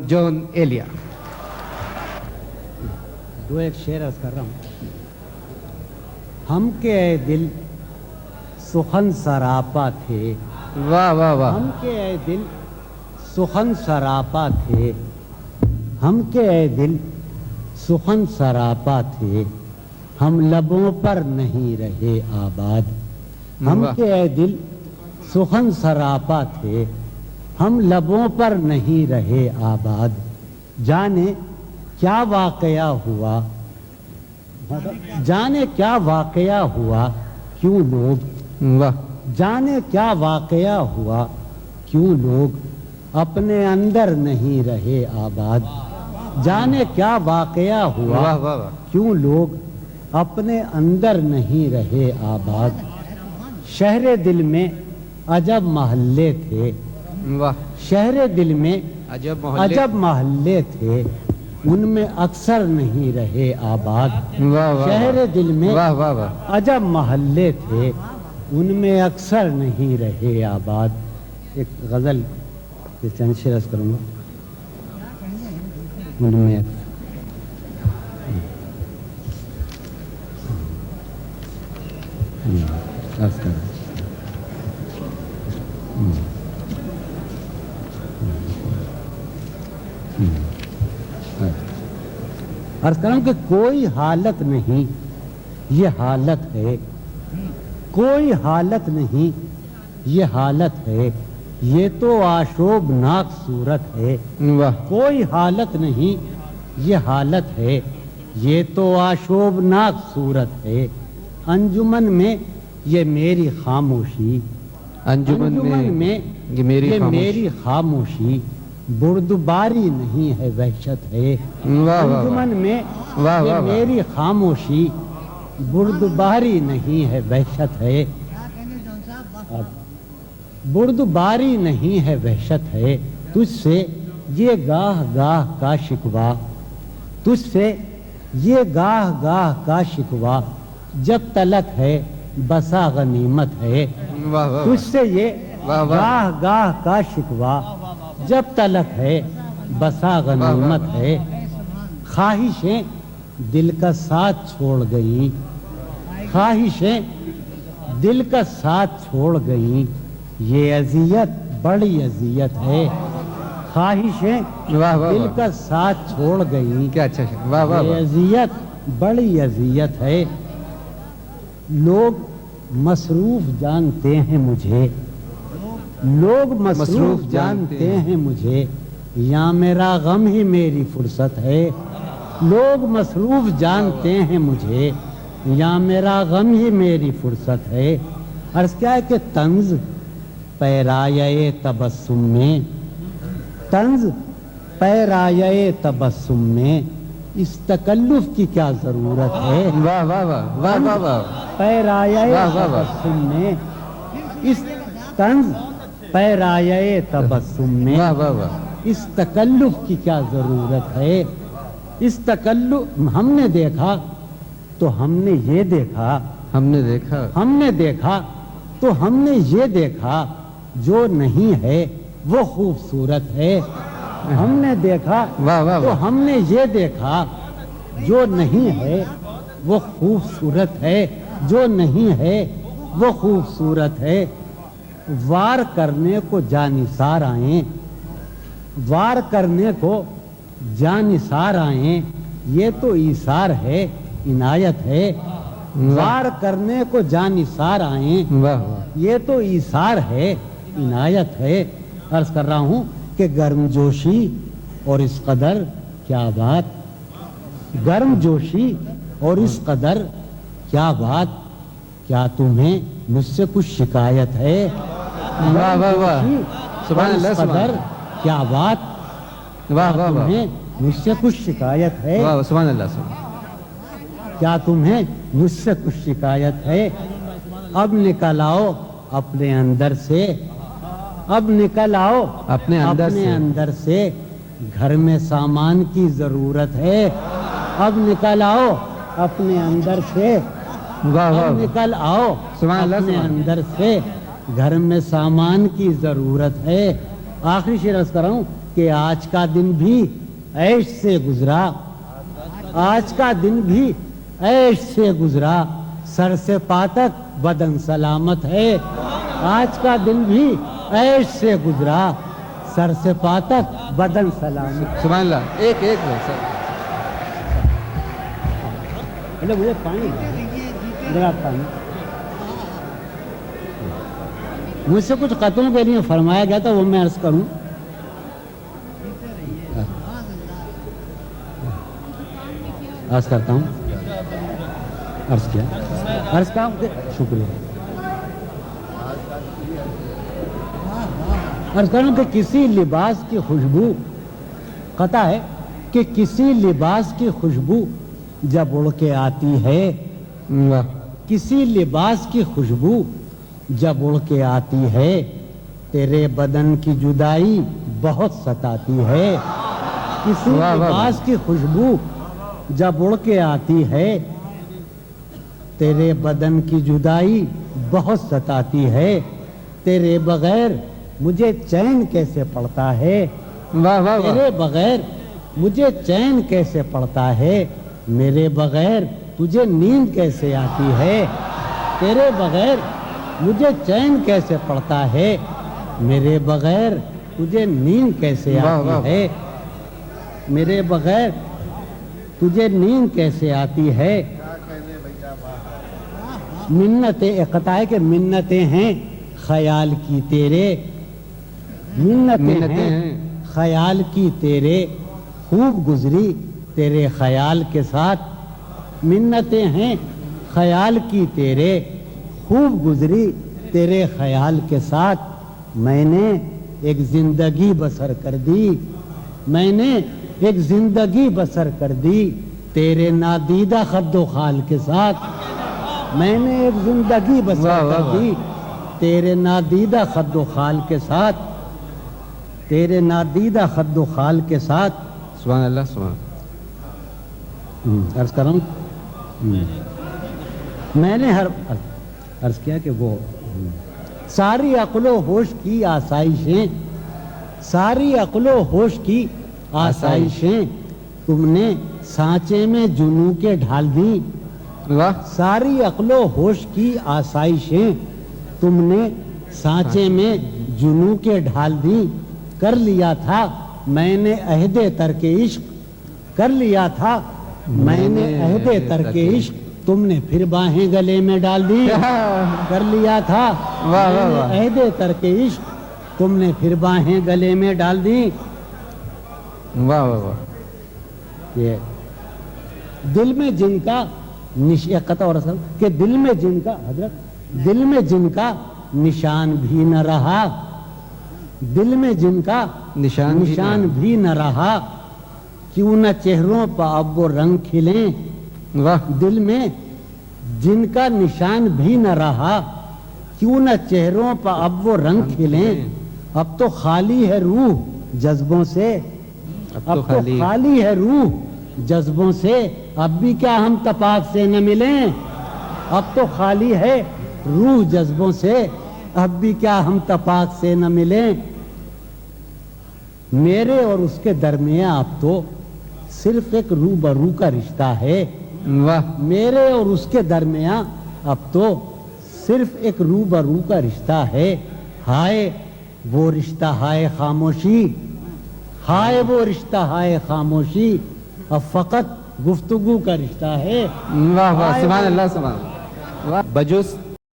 جون ایلیا. دو ایک شعر عرض کر رہا ہوں. ہم کے اے دل سخن سراپا تھے. واہ واہ واہ. ہم کے اے دل سخن سراپا تھے. ہم کے اے دل سخن سراپا تھے. ہم لبوں پر نہیں رہے آباد. ہم کے اے دل سخن سراپا تھے. ہم لبوں پر نہیں رہے آباد. جانے کیا واقعہ ہوا, جانے کیا واقعہ ہوا کیوں لوگ, واہ. جانے کیا واقعہ ہوا کیوں لوگ اپنے اندر نہیں رہے آباد. جانے کیا واقعہ ہوا واہ واہ واہ. کیوں لوگ اپنے اندر نہیں رہے آباد. شہر دل میں عجب محلے تھے. واہ. شہر دل میں عجب محلے. عجب محلے تھے. ان میں اکثر نہیں رہے آباد. واہ واہ. شہر دل میں واہ واہ واہ. عجب محلے تھے. ان میں اکثر نہیں رہے آباد. ایک غزل کے چند شعر عرض کروں گا. ان میں عرض کروں عرض کروں کہ کوئی حالت نہیں یہ حالت ہے. کوئی حالت نہیں یہ حالت ہے. یہ تو آشوبناک صورت ہے. واہ. کوئی حالت نہیں یہ حالت ہے. یہ تو آشوبناک صورت ہے. انجمن میں یہ میری خاموشی. انجمن میں یہ میری خاموشی بردباری نہیں ہے وحشت ہے. انجمن میں یہ میری خاموشی بردباری نہیں ہے وحشت ہے. بردباری نہیں ہے وحشت ہے. تجھ سے یہ گاہ گاہ کا شکوہ, تجھ سے یہ گاہ گاہ کا شکوہ جب تلک ہے بسا غنیمت ہے. تجھ سے یہ گاہ گاہ کا شکوہ جب تلک ہے بسا غنیمت ہے. خواہشیں دل کا ساتھ چھوڑ گئی. خواہشیں دل کا ساتھ چھوڑ گئی. یہ اذیت بڑی اذیت ہے. خواہشیں دل کا ساتھ چھوڑ گئی. کیا اچھا. واہ واہ. یہ اذیت بڑی اذیت ہے. لوگ مصروف جانتے ہیں مجھے. لوگ مصروف جانتے ہیں مجھے. یا میرا غم ہی میری فرصت ہے. لوگ مصروف جانتے ہیں مجھے. یا میرا غم ہی میری فرصت ہے. عرض کیا ہے کہ طنز پیرایہ تبسم میں, طنز پیرایہ تبسم میں اس تکلف کی کیا ضرورت ہے. واہ واہ واہ. واہ واہ واہ. پیرایہ تبسم میں اس طنز پیرایہ تبسم میں واہ واہ واہ. اس تکلف کی کیا ضرورت ہے. اس تکلف ہم نے دیکھا تو ہم نے یہ دیکھا. ہم نے دیکھا. ہم نے دیکھا تو ہم نے یہ دیکھا. جو نہیں ہے وہ خوبصورت ہے. ہم نے دیکھا تو ہم نے یہ دیکھا. جو نہیں ہے وہ خوبصورت ہے. جو نہیں ہے وہ خوبصورت ہے. وار کرنے کو جانثار آئیں. وار کرنے کو جانثار آئیں. یہ تو ایثار ہے عنایت ہے. وار کرنے کو جانثار آئیں. یہ تو ایثار ہے عنایت ہے. عرض کر رہا ہوں کہ گرم جوشی اور اس قدر کیا بات. گرم جوشی اور اس قدر کیا بات. کیا تمہیں مجھ سے کچھ شکایت ہے. واہ واہ واہ. سبحان اللہ. قدر کیا بات. واہ واہ. تمہیں مجھ سے کچھ شکایت ہے. واہ سبحان اللہ. کیا تمہیں مجھ سے کچھ شکایت ہے. اب نکل آؤ اپنے اندر سے. اب نکل آؤ اپنے اندر سے. گھر میں سامان کی ضرورت ہے. اب نکل آؤ اپنے اندر سے. اب نکل آؤ اپنے اندر سے. گھر میں سامان کی ضرورت ہے. آخری شعر عرض کر رہا ہوں کہ آج کا دن بھی عیش سے گزرا، آج کا دن بھی عیش سے گزرا، سر سے پا تک بدن سلامت ہے، آج کا دن بھی عیش سے گزرا، سر سے پا تک بدن سلامت۔ سبحان اللہ، ایک سر مجھے پانی ذرا پانی، مجھ سے کچھ قطعوں کے لیے فرمایا گیا تھا، وہ میں عرض کروں۔ عرض کرتا ہوں، عرض کیا، عرض کا شکریہ، عرض کروں کہ کسی لباس کی خوشبو، قطع ہے کہ کسی لباس کی خوشبو جب اڑ کے آتی ہے، کسی لباس کی خوشبو جب اڑ کے آتی ہے، تیرے بدن کی جدائی بہت ستاتی ہے، کسی لباس کی خوشبو جب اڑ کے آتی ہے، تیرے بدن کی جدائی بہت ستاتی ہے، تیرے بغیر مجھے چین کیسے پڑتا ہے، تیرے بغیر مجھے چین کیسے پڑتا ہے، میرے بغیر تجھے نیند کیسے آتی ہے، تیرے بغیر مجھے چین کیسے پڑتا ہے، میرے بغیر تجھے نیند کیسے آتی ہے، میرے بغیر تجھے نیند کیسے آتی ہے۔ منتیں، اقطاع کہ منتیں ہیں خیال کی تیرے، منتیں ہیں خیال کی تیرے، خوب گزری تیرے خیال کے ساتھ، منتیں ہیں خیال کی تیرے، خوب گزری تیرے خیال کے ساتھ، میں نے ایک زندگی بسر کر دی، میں نے ایک زندگی بسر کر دی تیرے نادیدہ خد و خال کے ساتھ، میں نے ایک زندگی بسر کر دی تیرے نادیدہ خد و خال کے ساتھ، تیرے نادیدہ خد و خال کے ساتھ۔ سبحان اللہ، سبحان عرض کر رہا ہوں، میں نے عرض کیا کہ وہ ساری عقل و ہوش کی آسائشیں، ساری عقل و ہوش کی آسائشیں تم نے سانچے میں جنوں کے ڈھال دی، ساری عقل و ہوش کی آسائشیں تم نے سانچے میں جنوں کے ڈھال دی، کر لیا تھا میں نے عہد ترک عشق، کر لیا تھا میں نے عہد ترک عشق، تم نے پھر باہیں گلے میں ڈال دی، کر لیا تھا میں نے عہد ترک عشق، تم نے پھر باہیں گلے میں ڈال دی۔ واہ واہ واہ، یہ دل میں جن کا قطع اور اصل کہ دل میں جن کا، حضرت دل میں جن کا نشان بھی نہ رہا، دل میں جن کا نشان بھی نہ رہا، کیوں نہ چہروں پر اب وہ رنگ کھلیں، دل میں جن کا نشان بھی نہ رہا، کیوں نہ چہروں پر اب وہ رنگ کھلیں، اب تو خالی ہے روح جذبوں سے، اب تو خالی ہے روح جذبوں سے، اب بھی کیا ہم تپاک سے نہ ملیں، اب تو خالی ہے روح جذبوں سے، اب بھی کیا ہم تپاک سے نہ ملیں، میرے اور اس کے درمیان اب تو صرف ایک روبرو کا رشتہ ہے، میرے اور اس کے درمیان اب تو صرف ایک روبرو کا رشتہ ہے، ہائے وہ رشتہ ہائے خاموشی، ہائے وہ رشتہ ہائے خاموشی، اب فقط گفتگو کا رشتہ ہے۔ واہ واہ، سبحان اللہ، سبحان اللہ۔ بجز